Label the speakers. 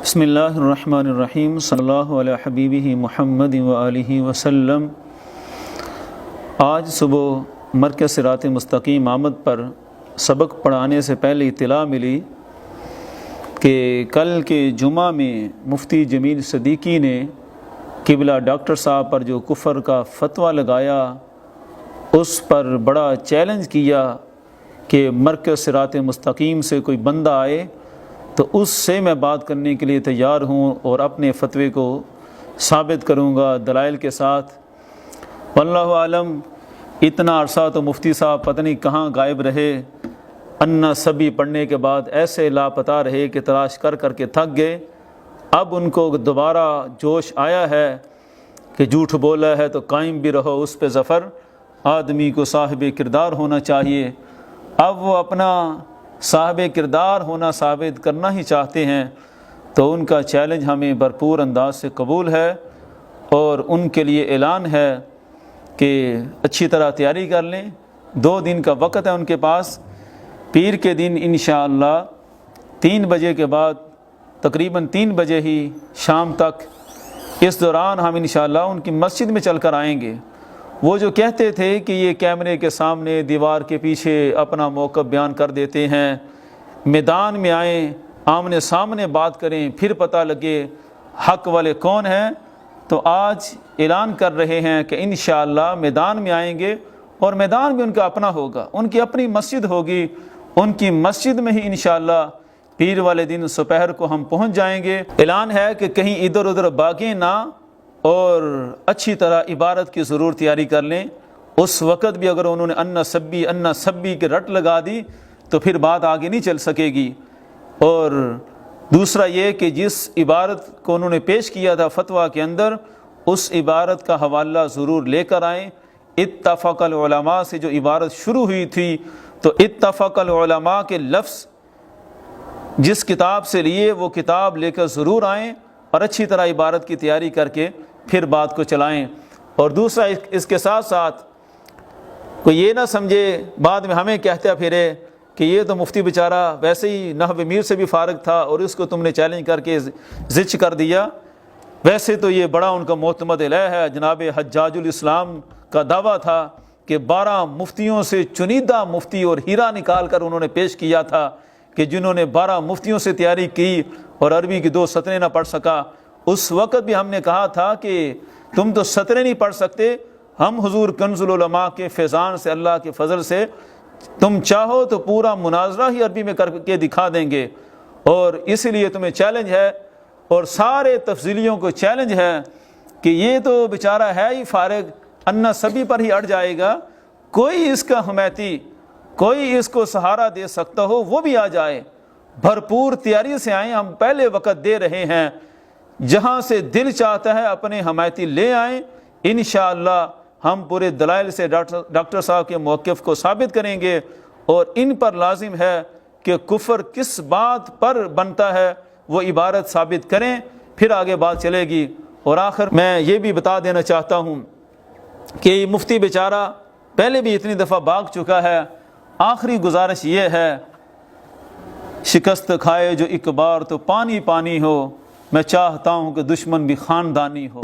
Speaker 1: بسم اللہ الرحمن الرحیم صلی اللہ علیہ حبیبہ محمد وآلہ وسلم۔ آج صبح مرکز صراط مستقیم آمد پر سبق پڑھانے سے پہلے اطلاع ملی کہ کل کے جمعہ میں مفتی جمیل صدیقی نے قبلہ ڈاکٹر صاحب پر جو کفر کا فتویٰ لگایا اس پر بڑا چیلنج کیا کہ مرکز صراط مستقیم سے کوئی بندہ آئے تو اس سے میں بات کرنے کے لیے تیار ہوں اور اپنے فتوے کو ثابت کروں گا دلائل کے ساتھ۔ واللہ عالم، اتنا عرصہ تو مفتی صاحب پتہ نہیں کہاں غائب رہے، انا سبی پڑھنے کے بعد ایسے لاپتہ رہے کہ تلاش کر کر کے تھک گئے۔ اب ان کو دوبارہ جوش آیا ہے کہ جھوٹ بولا ہے تو قائم بھی رہو اس پہ ظفر، آدمی کو صاحب کردار ہونا چاہیے۔ اب وہ اپنا صاحب کردار ہونا ثابت کرنا ہی چاہتے ہیں تو ان کا چیلنج ہمیں بھرپور انداز سے قبول ہے، اور ان کے لیے اعلان ہے کہ اچھی طرح تیاری کر لیں۔ 2 دن کا وقت ہے ان کے پاس۔ پیر کے دن انشاءاللہ 3 بجے کے بعد تقریباً 3 بجے ہی شام تک، اس دوران ہم انشاءاللہ ان کی مسجد میں چل کر آئیں گے۔ وہ جو کہتے تھے کہ یہ کیمرے کے سامنے دیوار کے پیچھے اپنا موقف بیان کر دیتے ہیں، میدان میں آئیں، آمنے سامنے بات کریں، پھر پتہ لگے حق والے کون ہیں، تو آج اعلان کر رہے ہیں کہ انشاءاللہ میدان میں آئیں گے، اور میدان بھی ان کا اپنا ہوگا، ان کی اپنی مسجد ہوگی، ان کی مسجد میں ہی انشاءاللہ پیر والے دن دوپہر کو ہم پہنچ جائیں گے۔ اعلان ہے کہ کہیں ادھر ادھر بھاگیں نہ، اور اچھی طرح عبارت کی ضرور تیاری کر لیں۔ اس وقت بھی اگر انہوں نے انا سبی کے رٹ لگا دی تو پھر بات آگے نہیں چل سکے گی۔ اور دوسرا یہ کہ جس عبارت کو انہوں نے پیش کیا تھا فتویٰ کے اندر، اس عبارت کا حوالہ ضرور لے کر آئیں۔ اتفق العلماء سے جو عبارت شروع ہوئی تھی، تو اتفق العلماء کے لفظ جس کتاب سے لیے وہ کتاب لے کر ضرور آئیں، اور اچھی طرح عبارت کی تیاری کر کے پھر بات کو چلائیں۔ اور دوسرا اس کے ساتھ ساتھ کوئی یہ نہ سمجھے بعد میں ہمیں کہتا پھرے کہ یہ تو مفتی بیچارہ ویسے ہی نحو میر سے بھی فارغ تھا اور اس کو تم نے چیلنج کر کے زچ کر دیا۔ ویسے تو یہ بڑا ان کا معتمد علیہ ہے، جناب حجاج الاسلام کا دعویٰ تھا کہ 12 مفتیوں سے چنیدہ مفتی اور ہیرا نکال کر انہوں نے پیش کیا تھا کہ جنہوں نے 12 مفتیوں سے تیاری کی اور عربی کی 2 سطریں نہ پڑھ سکا۔ اس وقت بھی ہم نے کہا تھا کہ تم تو سطریں نہیں پڑھ سکتے، ہم حضور کنز العلماء کے فیضان سے، اللہ کے فضل سے، تم چاہو تو پورا مناظرہ ہی عربی میں کر کے دکھا دیں گے، اور اس لیے تمہیں چیلنج ہے، اور سارے تفضیلیوں کو چیلنج ہے کہ یہ تو بیچارہ ہے ہی فارغ، انا سبی پر ہی اڑ جائے گا، کوئی اس کا حمایتی، کوئی اس کو سہارا دے سکتا ہو وہ بھی آ جائے۔ بھرپور تیاری سے آئیں، ہم پہلے وقت دے رہے ہیں، جہاں سے دل چاہتا ہے اپنے حمایتی لے آئیں۔ انشاءاللہ ہم پورے دلائل سے ڈاکٹر صاحب کے موقف کو ثابت کریں گے، اور ان پر لازم ہے کہ کفر کس بات پر بنتا ہے وہ عبارت ثابت کریں، پھر آگے بات چلے گی۔ اور آخر میں یہ بھی بتا دینا چاہتا ہوں کہ یہ مفتی بیچارہ پہلے بھی اتنی دفعہ بھاگ چکا ہے، آخری گزارش یہ ہے، شکست کھائے جو ایک بار تو پانی پانی ہو، میں چاہتا ہوں کہ دشمن بھی خاندانی ہو۔